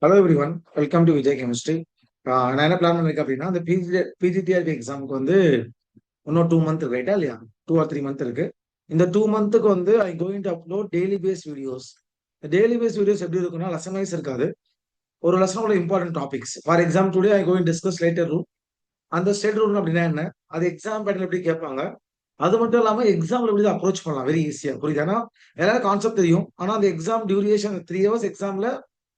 Hello every one, welcome to Vijay chemistry. நான் என்ன plan பண்ணிருக்கேன் அப்படின்னா, அந்த பிஜிடிஆர்பி எக்ஸாமுக்கு வந்து இன்னும் 2 மந்த் இருக்கு, ரைட்டா இல்லையா? 2 or 3 மந்த் இருக்கு. இந்த 2 மந்த்துக்கு வந்து I going to upload daily base videos. Daily base videos எப்படி இருக்குன்னா, லெசன் வைஸ் இருக்காது. ஒரு லெசனோட important topics. For exam today I going discuss Slater rule. அந்த ஸ்லேட்டர் ரூல் அப்படின்னா என்ன, அது எக்ஸாம் பேட்டர்ன் எப்படி கேட்பாங்க, அது மட்டும் இல்லாம எக்ஸாம்ல எப்படி அப்ரோச் பண்ணலாம் வெரி ஈஸியா, புரியுது? ஏன்னா எல்லாரும் கான்செப்ட் தெரியும், ஆனா அந்த எக்ஸாம் டியூரேஷன் 3 ஹவர்ஸ் எக்ஸாம்ல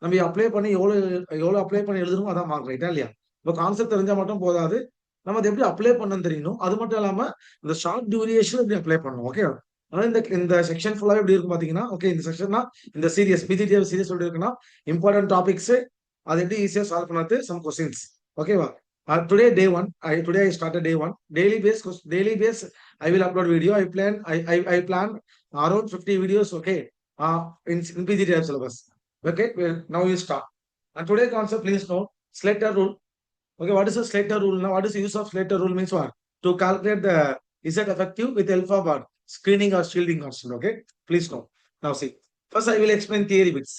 நம்ம அப்ளை பண்ணி எவ்வளவு எவ்வளவு அப்ளை பண்ணி எழுதுறோமோ அதான் மார்க், ரைட்டா இல்லையா? இப்போ கான்செப்ட் தெரிஞ்சா மட்டும் போதாது, நம்ம அதை எப்படி அப்ளை பண்ணணும்னு தெரியணும். அது மட்டும் இல்லாம இந்த ஷார்ட் டியூரேஷன் எப்படி அப்ளை பண்ணணும், ஓகே? அதனால இந்த இந்த செக்ஷன் ஃபுல்லாவே எப்படி இருக்கும் பாத்தீங்கன்னா, ஓகே, இந்த செக்ஷன்னா இந்த சீரியஸ் பிஜிடிஆர் சீரியஸ் எப்படி இருக்குன்னா, இம்பார்ட்டன்ட் டாபிக்ஸ், அது எப்படி ஈஸியா சால்வ் பண்ணது, சம் கொஸ்டின்ஸ், ஓகேவா? Today day one. Today I started day one. Daily base. I will upload video. I plan around 50 videos. Okay. In PGTF syllabus. Okay. Well, now you start. And today concept, please note Slater rule. Okay. What is the Slater rule? Now, what is the use of Slater rule? Means what? To calculate the is it effective with help of what? Screening or shielding constant. Okay. Please note. Now see. First, I will explain theory bits.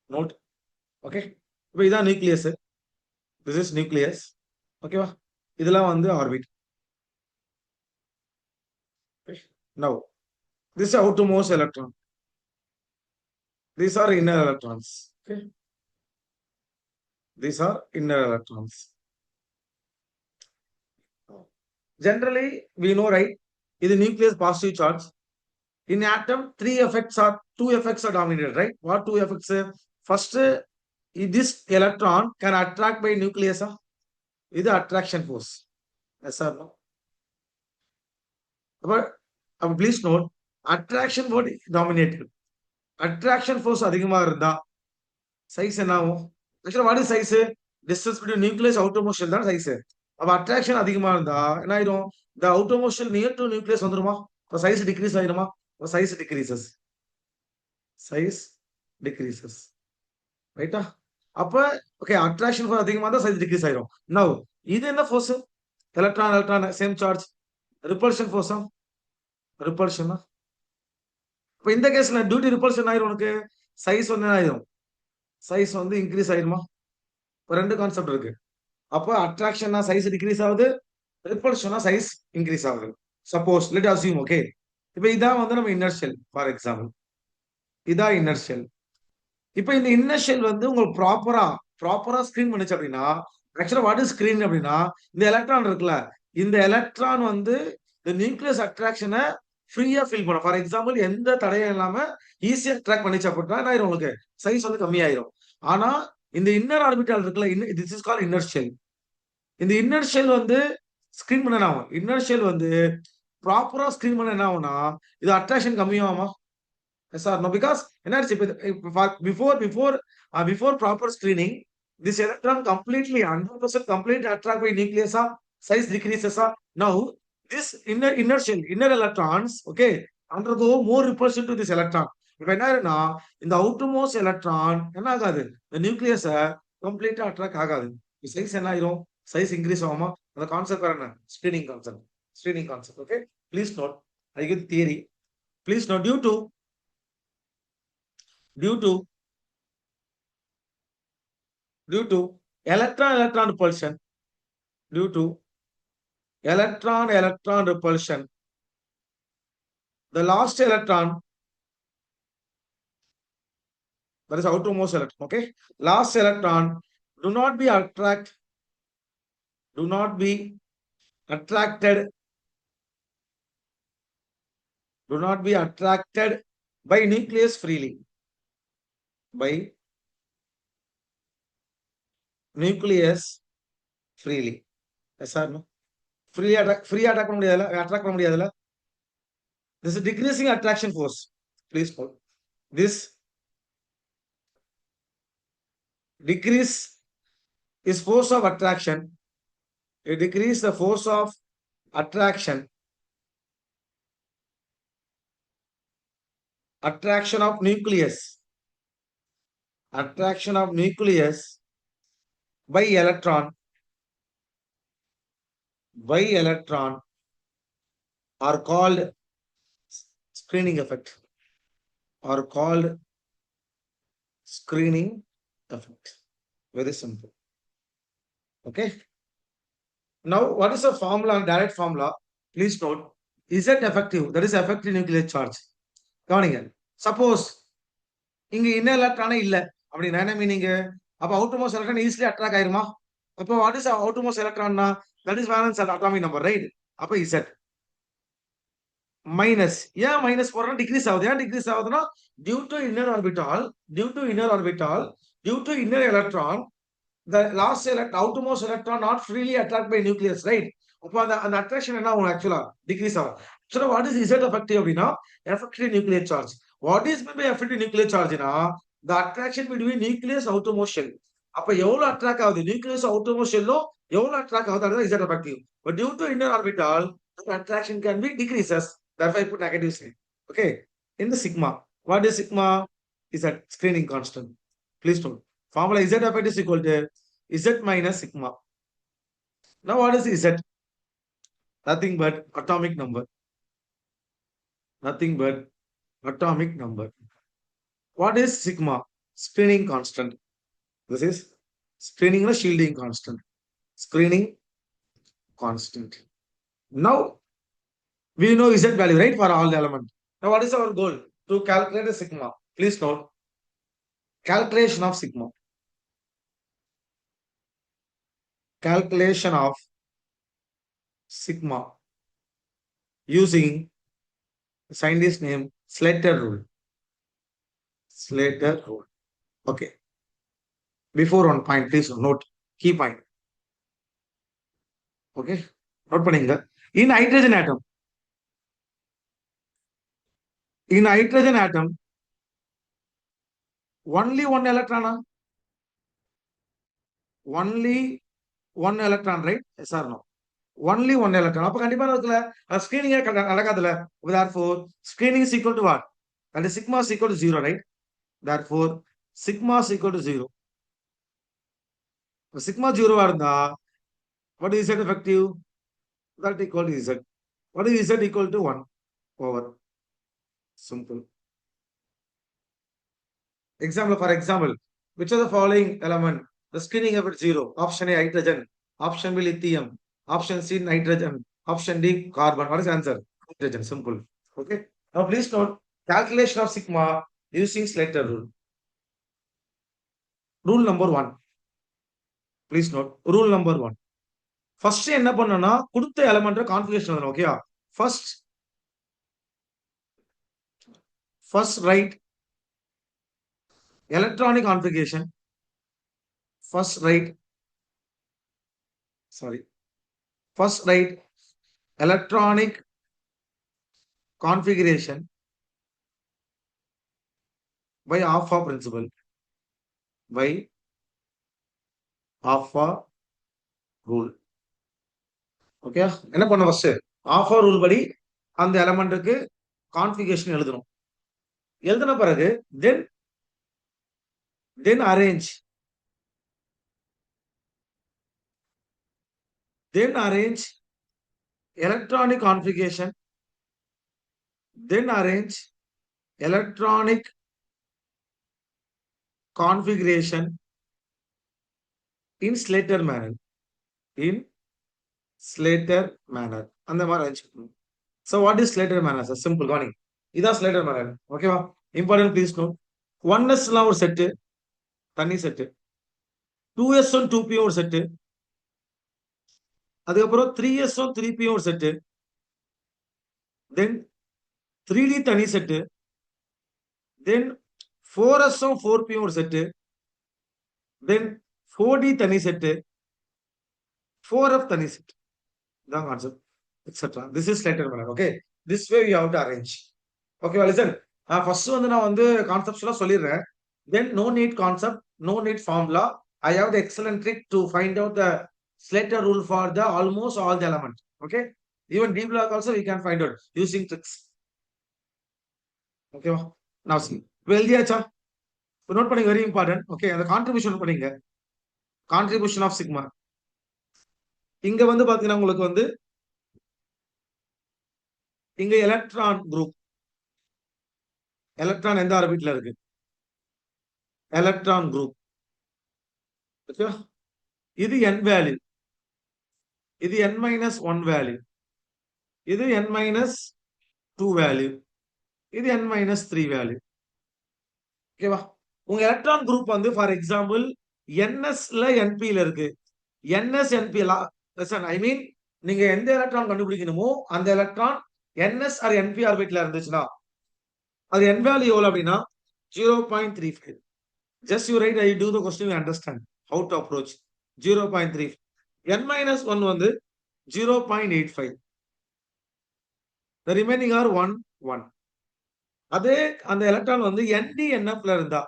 Note. Okay. இப்போ இதான் nucleus. This is nucleus. ஓகேவா? இதெல்லாம் வந்து orbit. Now, this is outermost electron. These are inner electrons. Okay. These are inner electrons. Generally, we know, right? In the nucleus, positive charge. In atom, two effects are dominated, right? What two effects? First, this electron can attract by nucleus. This is attraction force. Yes or no? But please note, attraction force dominated. Attraction force அதிகமா இருந்தா size என்ன ஆகும்? ஆக்சுவலா what is size? Distance between nucleus outer shell தான் size. அப்ப attraction அதிகமா இருந்தா என்ன ஆயிடும்? இந்த outer shell near to nucleus வந்துருமா? அப்ப சைஸ் டிக்ரீஸ் ஆயிருமா? Size decreases. சைஸ் டிக்ரீசஸ், ரைட்டா? அப்ப ஓகே, அட்ராக்ஷன் ஃபோர்ஸ் அதிகமா இருந்தா சைஸ் டிக்ரீஸ் ஆயிரும். நவ் இது என்ன force? Electron electron same charge. Repulsion ஃபோர்ஸா? ரிப்பல்ஷனா? இப்ப இந்த கேஸ்ல டியூட்டி ரிப்பல்ஷன் ஆயிரும். உனக்கு சைஸ் வந்து ஆயிரும். சைஸ் வந்து இன்க்ரீஸ் ஆயிருமா? ரெண்டு கான்செப்ட் இருக்கு. அப்போ அட்ராக்ஷன்னா சைஸ் டிக்ரீஸ் ஆகுது, ரிப்பல்ஷனா சைஸ் இன்க்ரீஸ் ஆகுது. சப்போஸ் லெட் அஸ்யூம், ஓகே, இப்போ இதான் வந்து நம்ம இன்னர் ஷெல். ஃபார் எக்ஸாம்பிள் இதான் இன்னர் ஷெல். இப்போ இந்த இன்னர் ஷெல் வந்து உங்களுக்கு ப்ராப்பரா ஸ்கிரீன் பண்ணுச்சு அப்படின்னா, ஆக்சுவலா வாட் இஸ் ஸ்கிரீன் அப்படின்னா, இந்த எலக்ட்ரான் இருக்குல்ல, இந்த எலக்ட்ரான் வந்து இந்த நியூக்ளியஸ் அட்ராக்ஷனை ஃப்ரீயா ஃபீல் பண்ணும். ஃபார் எக்ஸாம்பிள் எந்த தடையும் இல்லாம ஈஸியா அட்ராக்ட் பண்ணிச்சு அப்படின்னா என்ன ஆயிரும்? உங்களுக்கு சைஸ் வந்து கம்மியாயிரும். ஆனா இந்த இன்னர் ஆர்பிட்டால் இருக்குல்ல, this is call inner shell. இந்த இன்னர் ஷெல் வந்து ஸ்கிரீன் பண்ண என்ன ஆகும்? இன்னர் ஷெல் வந்து ப்ராப்பரா ஸ்கிரீன் பண்ண என்ன ஆகும்னா, இது அட்ராக்ஷன் கம்மியாகுமா? Yes or no? பிகாஸ் என்னாச்சு, before proper screening this electron completely 100% complete attract by நியூக்ளியஸா, சைஸ் டிக்ரீசஸா? Now this inner shell, inner electrons, okay, undergo more repulsion to this electron. இப்ப என்ன ஆயிரும்னா, இந்த அவுட்டர்மோஸ்ட் எலக்ட்ரான் என்ன ஆகாது? இந்த நியூக்ளியஸ கம்ப்ளீட்டா அட்ராக்ட் ஆகாது. சைஸ் என்ன ஆயிரும்? சைஸ் இன்க்ரீஸ் ஆகுமா? அந்த கான்செப்ட் என்ன? Screening concept. Screening concept. Okay, please note. I give theory. Please note. due to electron repulsion, due to electron repulsion, the last electron, that is outermost electron, okay, last electron do not be attracted by nucleus freely, by nucleus freely. Yes or no? Free attack பண்ண முடியாதுல, attract பண்ண முடியாதுல. This is decreasing attraction force. Please note, this decrease is force of attraction. It decrease the force of attraction of nucleus by electron are called screening effect, or called screening effect. Very simple. Okay. Now, what is the formula, direct formula? Please note, Z effective, that is effective nuclear charge. கவனிங்க. Suppose இங்க inner எலக்ட்ரானே இல்ல அப்படின்னா என்ன meaning? அப்ப outermost electron easily attract ஆயிருமா? அப்போ what is outermost எலக்ட்ரான்னா? That is valence atomic number, right? அப்ப Z மைனஸ். ஏன் மைனஸ் போடுறோம்? டிக்ரீஸ் ஆகுது. ஏன் டிக்ரீஸ் ஆகுதுன்னா due to inner orbital, due to inner electron, the last outermost electron not freely attracted by nucleus, right? அப்போ அந்த attraction என்ன ஆகும்? ஆக்சுவலா டிக்ரீஸ் ஆகும். ஆக்சுவலா வாட் இஸ் Z effective அப்படின்னா effective nuclear charge. What is meant by effective nuclear chargeனா the attraction between nucleus outermost shell. அப்ப எவ்வளவு அட்ராக்ட் ஆகுது? நியூக்ளியஸ் outermost shell எவ்வளவு அட்ராக்ட் ஆகுது? அதுதான் Z effective. But due to inner orbital, the attraction can be decreases. Therefore, I put negative sign. Okay. In the sigma, what is sigma? Is that screening constant. Please note. Formula Z effect is equal to Z minus sigma. Now what is Z? Nothing but atomic number. Nothing but atomic number. What is sigma? Screening constant. This is screening or shielding constant. Screening constant. Now we know Z value, right, for all the elements. Now what is our goal? To calculate the sigma. Please note. Calculation of sigma. Calculation of sigma using scientist name Slater rule. Slater rule. Okay. Before one point, please note key point. Okay. Note பண்ணுங்க. In hydrogen atom. In hydrogen atom, only one electron. Only one electron, right? Yes or no? Only one electron. அப்ப கண்டிப்பா இருக்குல்ல ஸ்கிரீனிங்கே நடக்காதுல. Therefore, screening is equal to what? And sigma is equal to 0, right? Therefore, sigma is equal to 0. Sigma 0 இருந்தா what is Z effective? That equal to Z. What is Z equal to 1 over? Simple. Example, for example, which of the following element the screening effect 0? Option A hydrogen, option B lithium, option C nitrogen, option D carbon. What is the answer? Hydrogen. Simple. Okay. Now please note calculation of sigma using Slater rule. Rule number 1. Please note rule number 1. First என்ன பண்ணனும்னா கொடுத்த element configuration எழுதணும். ஓகேயா? First write electronic configuration. First write electronic configuration by alpha principle. By alpha rule. Okay, என்ன பண்ண first alpha rule படி அந்த எலிமெண்ட்க்கு configuration எழுதணும். எழுதின பிறகு then arrange electronic configuration, then arrange electronic configuration in Slater manner. In Slater manner. அந்த மாதிரி arrange பண்ணணும். So what is Slater manner? Sir? Simple. Gone. இதான் Slater manner. ஓகேவா? Important, please note. 1s லாம் ஒரு செட், தனி செட். 2s and 2p ஒரு set. அதுக்கப்புறம் 3s and 3p ஒரு செட். Then 3d தனி set. Then 4s and 4p ஒரு செட். Then 4d தனி செட். 4f தனி செட். இதான் concept, etc. This is Slater manner. Okay. This way you have to arrange. Okay, well, listen. First வந்து நான் வந்து கான்செப்ட்ஸ்லாம் சொல்லிடுறேன். Then no need concept, no need formula. I have the excellent trick to find out the Slater rule for the almost all the elements. Okay. Even D block also we can find out using tricks. Okay. Now see. இப்போ எழுதியாச்சா? Note பண்ணி, very important. Okay, அந்த contribution பண்ணீங்க. Contribution of sigma. இங்க வந்து பாத்தீங்கன்னா உங்களுக்கு வந்து இங்க எலக்ட்ரான் குரூப். எலக்ட்ரான் எந்த ஆர்பிட்ல இருக்கு? electron group. Okay? இது n value. இது n minus 1 value. இது n minus 2 value. இது n minus 3 value. ஓகேவா? உங்க எலக்ட்ரான் குரூப் வந்து ஃபார் எக்ஸாம்பிள் nsல npல இருக்கு. ns np ஐ மீன் நீங்க எந்த எலக்ட்ரான் கண்டுபிடிக்கணுமோ அந்த எலக்ட்ரான் ns ஆர் np ஆர்பிட்ல இருந்துச்சுன்னா அது n வேல்யூ எவ்வளவு அப்படின்னா 0.35. just you write, I do the question, you understand how to approach. 0.3. n minus 1 வந்து 0.85. the remaining are 1 1. அதே அந்த எலக்ட்ரான் வந்து nd nfல இருந்தா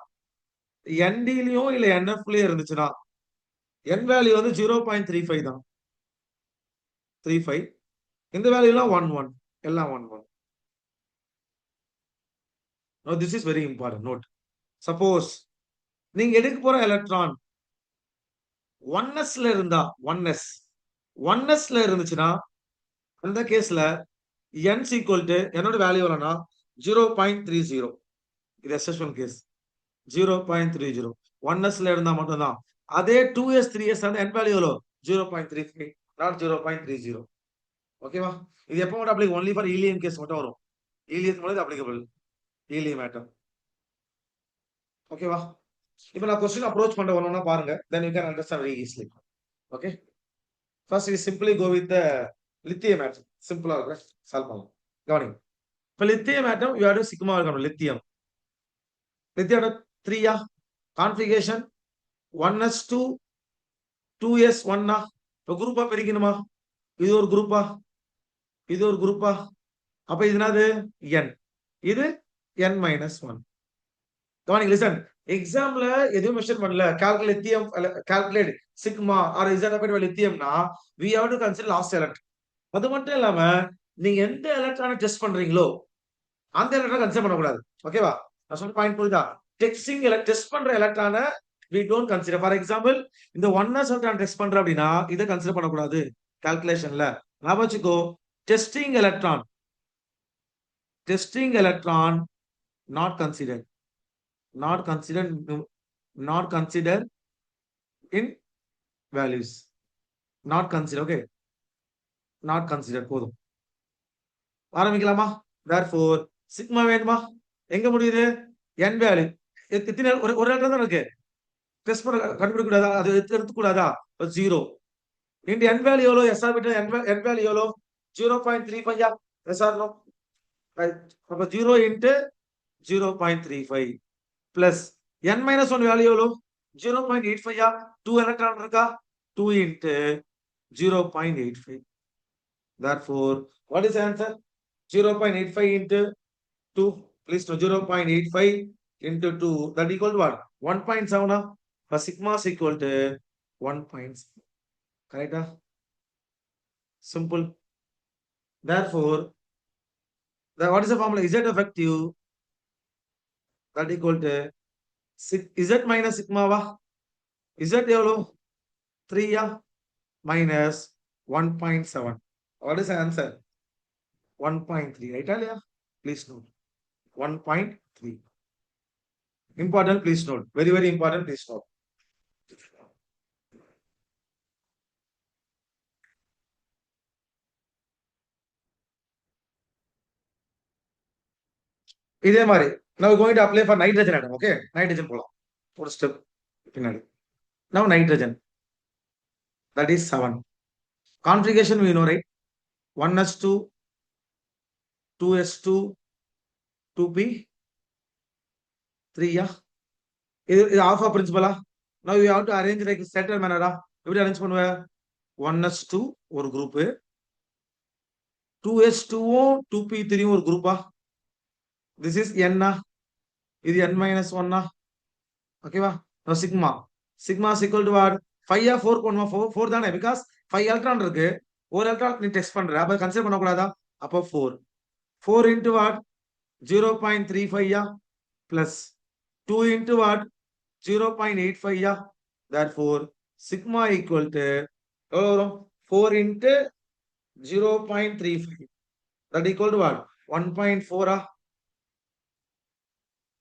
ndலயும் இல்ல nfலயும் இருந்துச்சுன்னா n வேல்யூ வந்து 0.35 தான். 35. இந்த வேல்யூ எல்லாம் 1 1. எல்லாம் 1 1. now this is very important note. suppose நீங்க எடுக்க போற எலக்ட்ரான் 1sல இருந்தா 1sல இருந்துச்சுன்னா அந்த கேஸ்ல n equal to என்னோட வேல்யூ எவ்வளவுனா 0.30. இது SS1 கேஸ் 0.30. 1sல இருந்தா மட்டும்தான். அதே 2s 3s அந்த n வேல்யூ எவ்வளவு 0.35 not 0.30. ஓகேவா? இது எப்போ மட்டும் apply only for helium gas மட்டும் வரும். helium மட்டும் applicable. helium atom. ஓகேவா? இப்போ நான் क्वेश्चन அப்ரோச் பண்ற ஒண்ணா பாருங்க, then you can understand very easily. okay, first we simply go with the lithium atom. சிம்பிளா இருக்கு, சால்வ் பண்ணலாம். கவனிங்க. இப்போ lithium atom you have to sigma இருக்கணும். lithium 3 கான்ஃபிகரேஷன் 1s2 2s1 இப்போ குரூப்பா பிரிக்கணுமா? இது ஒரு குரூப்பா, இது ஒரு குரூப்பா. அப்ப இது என்னது n, இது n minus 1. கவனிங்க, லிசன். எக்ஸாம்ல எதுவும் மென்ஷன் பண்ணல, calculate lithium, calculate sigma or Z லித்தியம்னா we have to consider last electron. அது மட்டும் இல்லாம நீங்க எந்த எலக்ட்ரானை டெஸ்ட் பண்றீங்களோ அந்த எலக்ட்ரானை கன்சிடர் பண்ணக்கூடாது. ஓகேவா? நான் சொன்ன பாயிண்ட் புரியுதா? டெஸ்ட் பண்ற எலக்ட்ரானை we don't consider. For example இந்த 1s எலக்ட்ரான் டெஸ்ட் பண்ற அப்படின்னா இதை கன்சிடர் பண்ணக்கூடாது கால்குலேஷன்ல. ஞாபகம் வச்சுக்கோ, testing electron not considered. not considered in values. not considered. okay, not considered. போதும். ஆரம்பிக்கலாமா? therefore சிக்மா வேணுமா? எங்க முடியுது? n வேல்யூ எத்தனை ஒரு எலக்ட்ரான் தான் இருக்கு, டெஸ்ட் பண்ண கண்டுபிடிக்க கூடாதா? அது எடுத்து கூடாதா? 0 இன்டு n வேல்யூ எவ்வளவு? s ஆர்பிட்டல் n வேல்யூ எவ்வளவு? 0.35. yes or no? right. அப்ப 0 into 0.35 plus n minus 1 value எவ்வளவு? 0.85. 2 எலக்ட்ரான் இருக்கா? 2 into 0.85. therefore what is the answer? 0.85 into 2. please no, 0.85 into 2, that equal to what? 1.7. for sigma is equal to 1.7. correct? simple. therefore what is the formula? Z effective that equal to Z minus sigma va. Z எவ்வளவு? 3 minus 1.7. what is the answer? 1.3. right இல்லையா? please note 1.3. important, please note, very very important, please note. இதே மாதிரி now we're going to apply for nitrogen atom. okay, nitrogen போலாம் ஒரு step பின்னாடி. now nitrogen, that is 7. configuration we know, right? 1s2 2s2 2p 3 இது alpha principle. now you have to arrange like stated manner. எப்படி arrange பண்ணுவ? 1s2 ஒரு group, 2s2 2p3 ஒரு குரூப்பா. this is n இது n minus 1. ஓகேவா? now sigma is equal to what? 5 4 பண்ணுமா? 4 தானே, because 5 எலக்ட்ரான் இருக்கு, ஒரு எலக்ட்ரான் நீ டெஸ்ட் பண்ற, அப்ப கன்சிடர் பண்ண கூடாதா? அப்ப 4 into what? 0.35 plus 2 into what? 0.85. therefore sigma equal to 4 into 0.35, that equal to what? 1.4.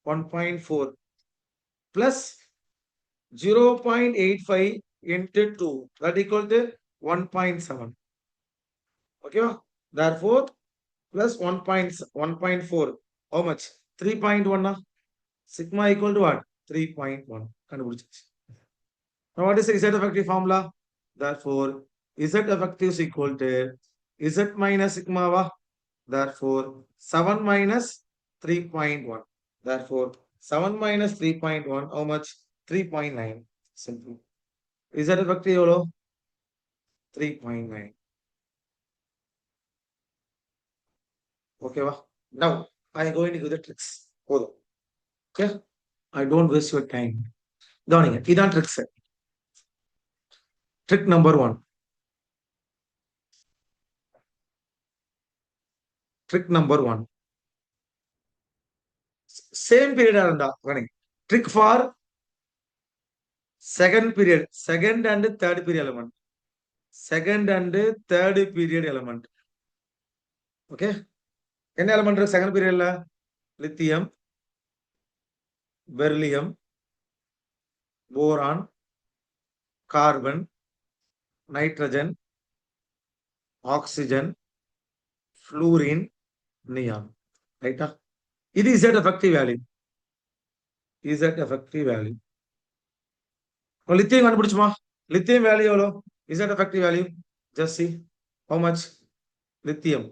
1.4. plus 0.85 into 2, that equal to 1.7. Okay, therefore plus 1.4, how much? 3.1. Sigma equal to what? 3.1. Now what is the Z effective formula? Therefore Z effective is equal to Z minus sigma va. Therefore 7 minus 3.1. Therefore 7 minus 3.1, how much? 3.9. Simple. Z effective எவ்வளோ? 3.9. Okay va? Now I am going to give the tricks. போதும். Okay? I don't waste your time. கவனிங்க, இதான் tricks. Trick number 1. Trick number 1. Same பீரியடா இருந்தா கவனிங்க. Trick for second period, second and third period element. Second and third period element. Okay, என்ன element second பீரியட்ல? Lithium, beryllium, boron, carbon, nitrogen, oxygen, fluorine, neon. ரைட்டா? இது Z effective value. Z effective value. Lithium கண்டுபிடிச்சுமா? Lithium value எவ்வளோ? Z effective value just see how much. Lithium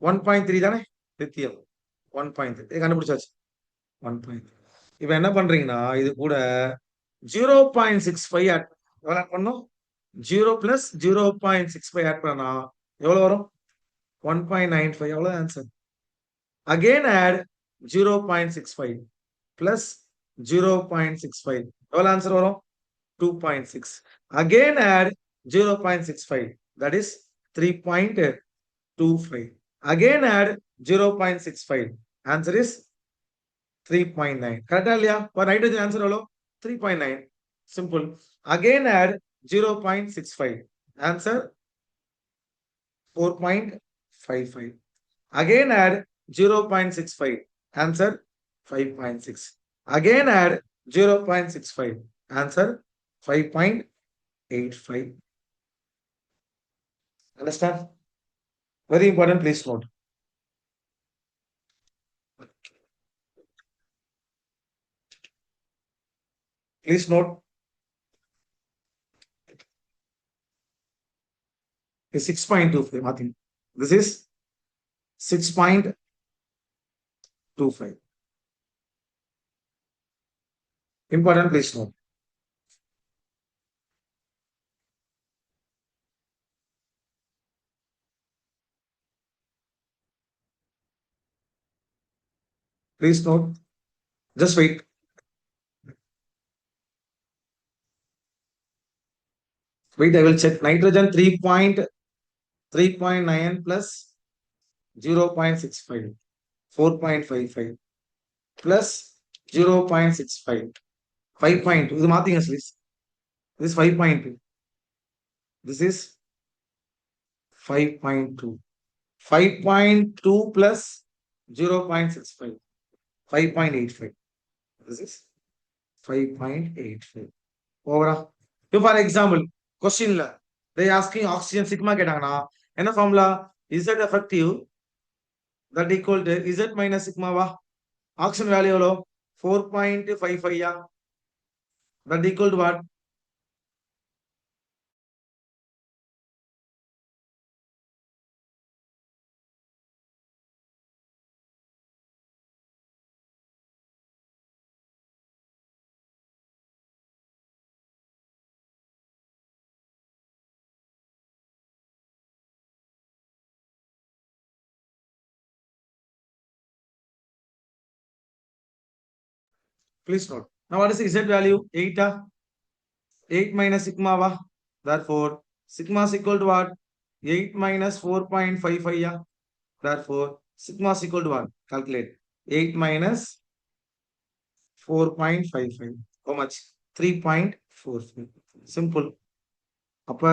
1.3 தானே? Lithium 1.3 கண்டுபிடிச்சாச்சு. 1.3. இப்ப என்ன பண்றீங்கன்னா இது கூட 0.65 ஆட் பண்ணும். 0 பிளஸ் 0.65 ஆட் பண்ணா எவ்வளவு வரும்? 1.95. எவ்வளவு ஆன்சர்? அகைன் ஆட் 0.65 பிளஸ் 0.65 எவ்வளவு ஆன்சர் வரும்? 2.6. Again add 0.65, that is 3.25. again add 0.65, answer is 3.9. கரெக்டா இல்லையா? for nitrogen answer எவ்வளோ? 3.9. simple. again add 0.65, answer 4.55. again add 0.65, answer 5.6. again add 0.65, answer 5.85. understand? Very important, please note. Please note. Is 6.25. Nothing. This is 6.25. Important, please note. Please note. Just wait. Wait, I will check. Nitrogen 3.9 plus 0.65, 4.55 plus 0.65, 5.2. This is nothing, please. This is 5.2. This is 5.2. 5.2 plus 0.65, 5.85. This is 5.85. Over. If for example, question they asking oxygen sigma கேட்டாங்கன்னா என்ன formula? Z effective that equal to Z minus sigma வா? Oxygen value எவ்வளோ? 4.55. that equal to what? Please note. Now what is the Z value? 8. 8 minus sigma va. Therefore sigma is equal to what? 8 minus 4.55. Therefore sigma is equal to what? Calculate. 8 minus 4.55. How much? 3.45. Simple. அப்ப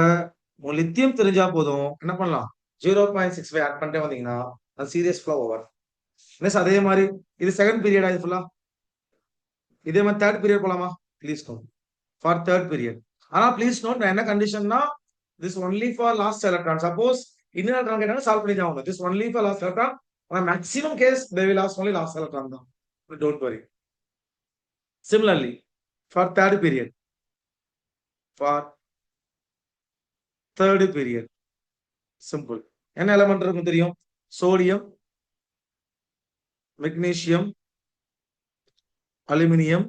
lithium தெரிஞ்சா போதும், என்ன பண்ணலாம்? 0.65 add பண்ணிட்டே வந்தீங்கன்னா அது serious flow over. அதே மாதிரி இது செகண்ட் பீரியடா? இது ஃபுல்லா இதே மாதிரி தேர்ட் பீரியட் போலாமா? Please note for third period. ஆனா ப்ளீஸ் நோட் நான் என்ன கண்டிஷன்னா this only for last electron. Suppose இன்னும் எலக்ட்ரான் கேட்டாங்க சால்வ் பண்ணி தான் ஆகணும். This only for last electron. ஆனா maximum case they will ask only last electron தான். Don't worry. Similarly, for third period, simple. என்ன எலமெண்ட் இருக்கும் தெரியும்? Sodium, magnesium, aluminium,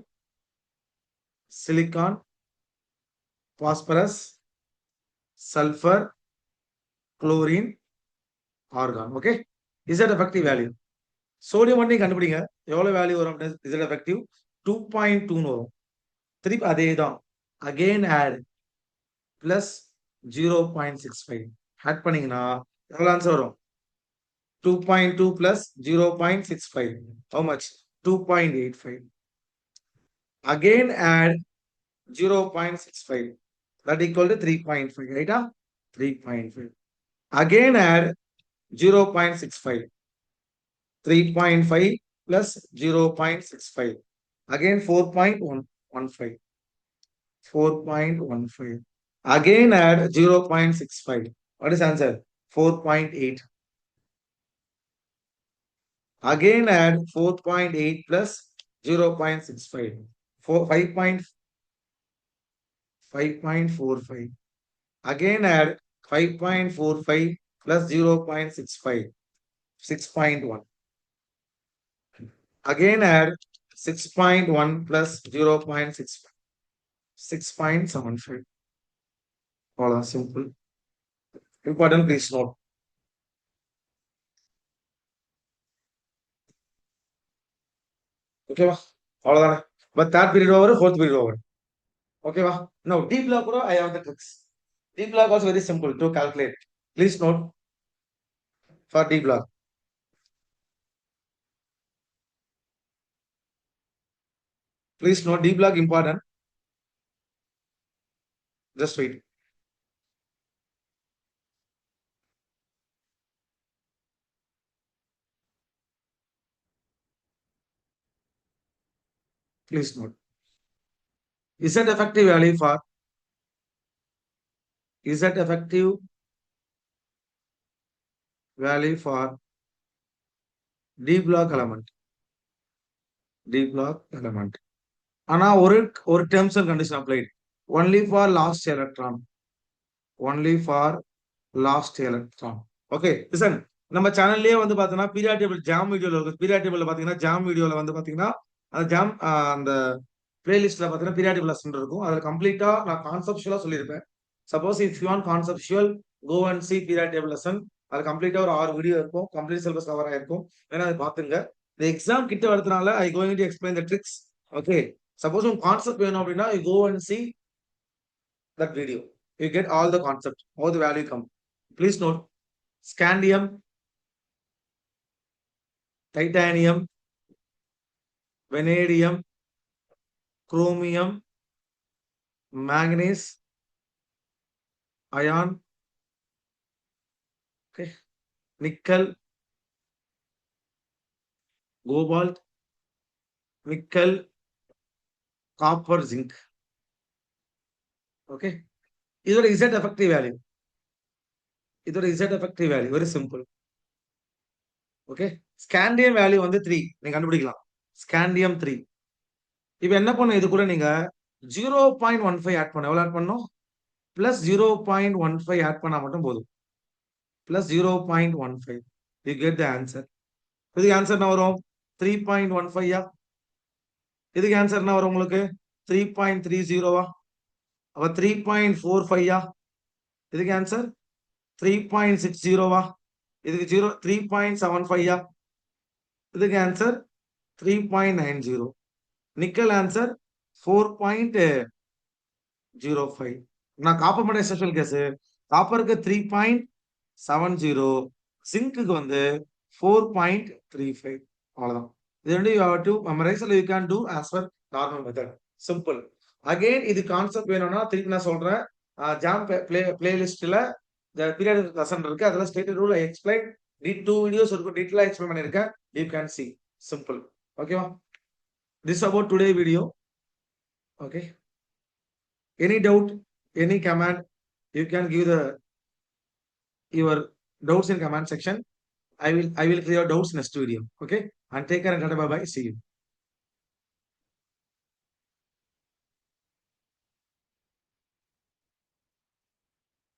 silicon, phosphorus, sulphur, chlorine, argon. Okay, Z effective value. Sodium மட்டும் கண்டுபிடிங்க, எவ்வளவு value வரும்? Z effective 2.2 வரும். திருப்பி அதே தான், அகைன் ஆட் பிளஸ் 0.65 ஆட் பண்ணீங்கன்னா எவ்வளவு ஆன்சர் வரும்? 2.2 plus 0.65. How much? 2.85. Again add 0.65. That equal to 3.5. Right? 3.5. Again add 0.65. 3.5 plus 0.65. Again 4.15. 4.15. Again add 0.65. What is answer? 4.8. Again add 4.8 plus 0.65. 5.45. Again add 5.45 plus 0.65. 6.1. Again add 6.1 plus 0.65. 6.75. All simple. Important, please note. Okay, அவ்வளவுதானே. But third period over, fourth period over. Okay, now D block I have the tricks. D block was very simple to calculate. Please note for D block. Please note D block important. Just wait. Please note. Z effective value for D block element. D block element. ஆனா ஒரு terms and condition applied. Only for last electron. Only for last electron. Okay, listen. நம்ம சேனல்லயே வந்து பாத்தீங்கன்னா period table jam வீடியோல இருக்கு. Period டேபிள்ல பாத்தீங்கன்னா jam வீடியோல வந்து பாத்தீங்கன்னா அந்த ஜாம் அந்த பிளேலிஸ்ட்ல பாத்தீங்கன்னா பீரியாட் டேபிள் லெசன் இருக்கும். அதுல கம்ப்ளீட்டா நான் கான்செப்சுவலா சொல்லியிருப்பேன். Suppose if you want conceptual go and see periodic table lesson. அது கம்ப்ளீட்டா ஒரு 6 வீடியோ இருக்கும். கம்ப்ளீட் சிலபஸ் கவர் ஆயிருக்கும். வேணா அதை பாத்துங்க. இந்த எக்ஸாம் கிட்ட வரதுனால I going to explain the tricks. Okay, suppose உங்க கான்செப்ட் வேணும் அப்படின்னா you go and see that video. You get all the concept, how the value come. Please note, scandium, titanium, vanadium, chromium, manganese, iron, okay, nickel, cobalt, nickel, copper, zinc. Okay, இதோட Z effective value. இதோட Z effective value very simple. Okay, scandium value வந்து 3 நீங்க கண்டுபிடிக்கலாம். scandium 3. இப்போ என்ன பண்ணும், இது கூட நீங்க 0.15 ஆட் பண்ண, எவ்வளவு ஆட் பண்ணணும்? பிளஸ் 0.15 ஆட் பண்ணா மட்டும் போதும். Plus 0.15. You get the answer. இதுக்கு ஆன்சர் என்ன வரும்? 3.15. இதுக்கு ஆன்சர் என்ன வரும் உங்களுக்கு? 3.30. அப்ப 3.45. இதுக்கு ஆன்சர் 3.60. இதுக்கு 3.75. இதுக்கு ஆன்சர் 3.90. Nickel answer 4.05. நான் காப்பர் மட்டும் ஸ்பெஷல் கேஸ். காப்பருக்கு 3.70. சிங்க்கு வந்து 4.35. அவ்வளவுதான். இது ரெண்டு you have to memorise. You can to as per normal method. Simple. Again இது கான்செப்ட் வேணும்னா திருப்பி நான் சொல்றேன். ஜாம் பிளேலிஸ்ட்ல பீரியட் லெசன் இருக்கு. அதுல stated rule I explain. 2 videos இருக்கும், டீடைலா எக்ஸ்பிளைன் பண்ணிருக்கேன். You can see. சிம்பிள். ஓகேவா? This is about today video. Okay. Any doubt, any command, you can give your doubts in comment section. I will clear doubts next video. Okay. And take care and bye bye. See you.